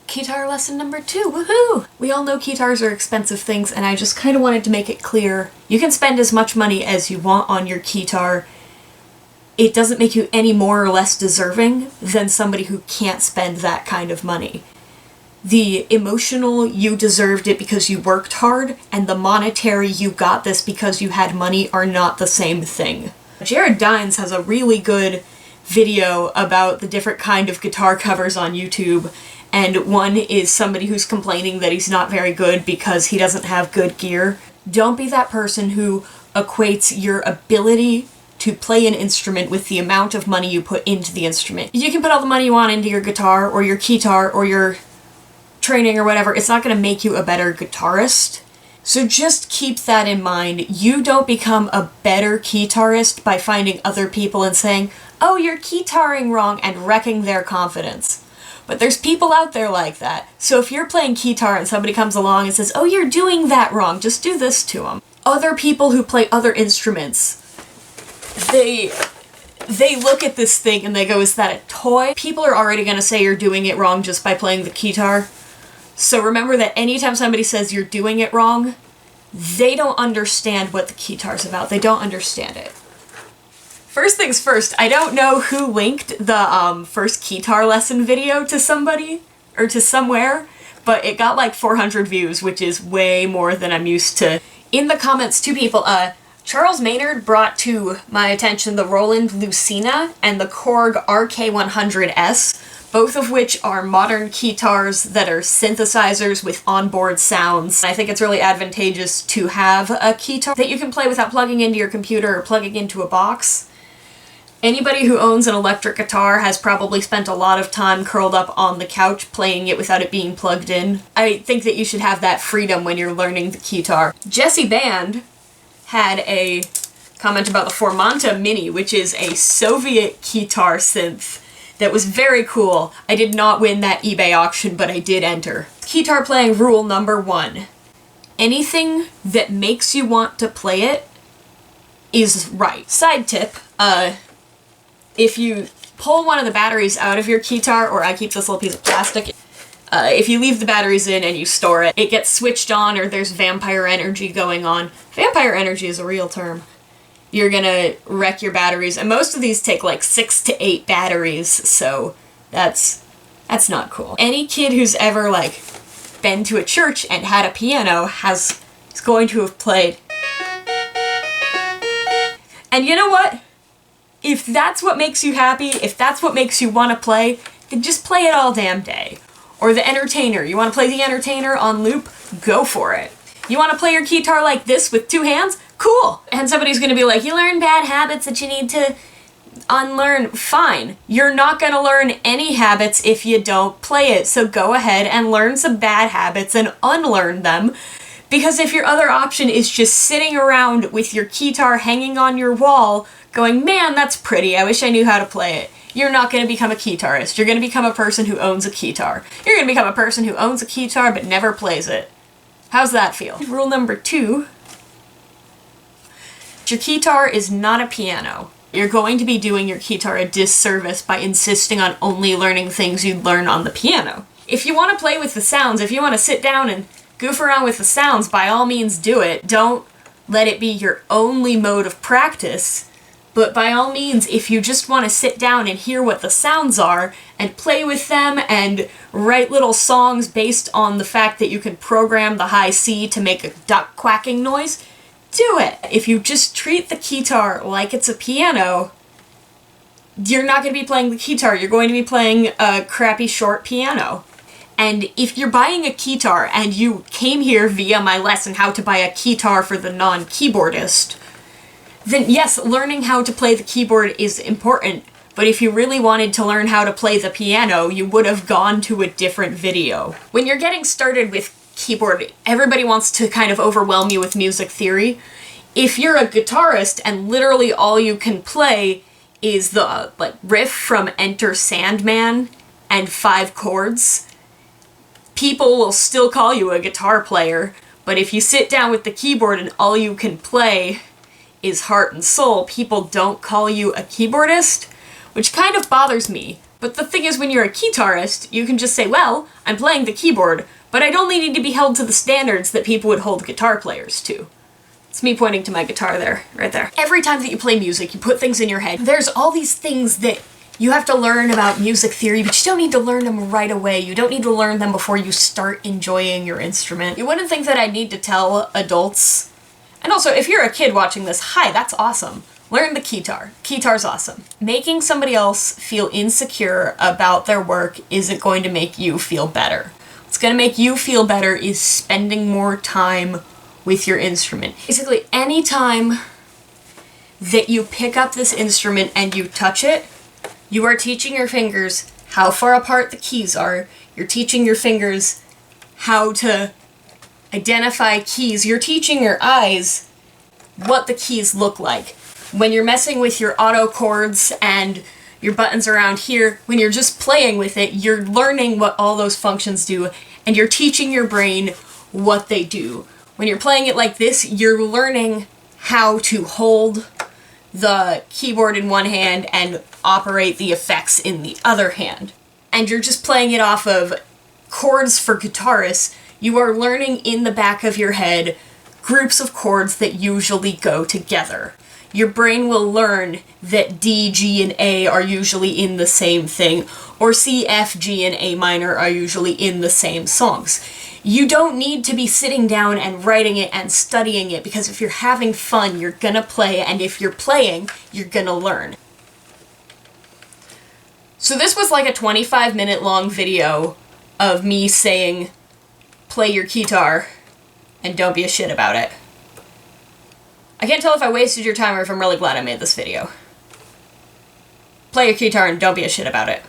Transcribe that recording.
Keytar lesson number 2, woohoo! We all know Keytars are expensive things, and I just kind of wanted to make it clear, you can spend as much money as you want on your Keytar. It doesn't make you any more or less deserving than somebody who can't spend that kind of money. The emotional, you deserved it because you worked hard, and the monetary, you got this because you had money, are not the same thing. Jared Dines has a really good video about the different kind of guitar covers on YouTube, and one is somebody who's complaining that he's not very good because he doesn't have good gear. Don't be that person who equates your ability to play an instrument with the amount of money you put into the instrument. You can put all the money you want into your guitar, or your Keytar, or your training, or whatever. It's not going to make you a better guitarist. So just keep that in mind. You don't become a better Keytarist by finding other people and saying, oh, you're Keytaring wrong, and wrecking their confidence. But there's people out there like that. So if you're playing Keytar and somebody comes along and says, oh, you're doing that wrong, just do this to them. Other people who play other instruments, they look at this thing and they go, is that a toy? People are already going to say you're doing it wrong just by playing the Keytar. So remember that anytime somebody says you're doing it wrong, they don't understand what the Keytar's about. They don't understand it. First things first, I don't know who linked the first Keytar lesson video to somebody, or to somewhere, but it got like 400 views, which is way more than I'm used to. In the comments, two people, Charles Maynard brought to my attention the Roland Lucina and the Korg RK100S, both of which are modern Keytars that are synthesizers with onboard sounds. I think it's really advantageous to have a Keytar that you can play without plugging into your computer or plugging into a box. Anybody who owns an electric guitar has probably spent a lot of time curled up on the couch playing it without it being plugged in. I think that you should have that freedom when you're learning the Keytar. Jessie Bond had a comment about the Formanta Mini, which is a Soviet Keytar synth that was very cool. I did not win that eBay auction, but I did enter. Keytar playing rule number 1. Anything that makes you want to play it is right. Side tip, if you pull one of the batteries out of your Keytar, or I keep this little piece of plastic, if you leave the batteries in and you store it, it gets switched on or there's vampire energy going on. Vampire energy is a real term. You're gonna wreck your batteries, and most of these take like 6 to 8 batteries, so that's not cool. Any kid who's ever like been to a church and had a piano is going to have played. And you know what? If that's what makes you happy, if that's what makes you want to play, then just play it all damn day. Or the Entertainer. You want to play the Entertainer on loop? Go for it. You want to play your Keytar like this with 2 hands? Cool! And somebody's gonna be like, you learn bad habits that you need to unlearn. Fine. You're not gonna learn any habits if you don't play it, so go ahead and learn some bad habits and unlearn them. Because if your other option is just sitting around with your Keytar hanging on your wall, going, man, that's pretty, I wish I knew how to play it, you're not going to become a Keytarist. You're going to become a person who owns a Keytar. You're going to become a person who owns a Keytar but never plays it. How's that feel? Rule number 2. Your Keytar is not a piano. You're going to be doing your Keytar a disservice by insisting on only learning things you'd learn on the piano. If you want to play with the sounds, if you want to sit down and goof around with the sounds, by all means do it. Don't let it be your only mode of practice. But by all means, if you just want to sit down and hear what the sounds are, and play with them, and write little songs based on the fact that you can program the high C to make a duck quacking noise, do it! If you just treat the Keytar like it's a piano, you're not going to be playing the Keytar, you're going to be playing a crappy short piano. And if you're buying a Keytar, and you came here via my lesson how to buy a Keytar for the non-keyboardist, then yes, learning how to play the keyboard is important, but if you really wanted to learn how to play the piano, you would have gone to a different video. When you're getting started with keyboard, everybody wants to kind of overwhelm you with music theory. If you're a guitarist and literally all you can play is the riff from Enter Sandman and 5 chords, people will still call you a guitar player, but if you sit down with the keyboard and all you can play is heart and soul, people don't call you a keyboardist, which kind of bothers me, But the thing is, when you're a keytarist, you can just say, well, I'm playing the keyboard, but I'd only need to be held to the standards that people would hold guitar players to. It's me pointing to my guitar there, right there. Every time that you play music, you put things in your head. There's all these things that you have to learn about music theory, but you don't need to learn them right away. You don't need to learn them before you start enjoying your instrument. You wouldn't think that I need to tell adults. And also, if you're a kid watching this, hi, that's awesome. Learn the keytar. Keytar's awesome. Making somebody else feel insecure about their work isn't going to make you feel better. What's going to make you feel better is spending more time with your instrument. Basically, any time that you pick up this instrument and you touch it, you are teaching your fingers how far apart the keys are. You're teaching your fingers how to identify keys. You're teaching your eyes what the keys look like. When you're messing with your auto chords and your buttons around here, when you're just playing with it, you're learning what all those functions do, and you're teaching your brain what they do. When you're playing it like this, you're learning how to hold the keyboard in one hand and operate the effects in the other hand. And you're just playing it off of chords for guitarists. You are learning in the back of your head groups of chords that usually go together. Your brain will learn that D, G, and A are usually in the same thing, or C, F, G, and A minor are usually in the same songs. You don't need to be sitting down and writing it and studying it, because if you're having fun, you're gonna play, and if you're playing, you're gonna learn. So this was like a 25-minute long video of me saying, play your keytar, and don't be a shit about it. I can't tell if I wasted your time or if I'm really glad I made this video. Play your keytar and don't be a shit about it.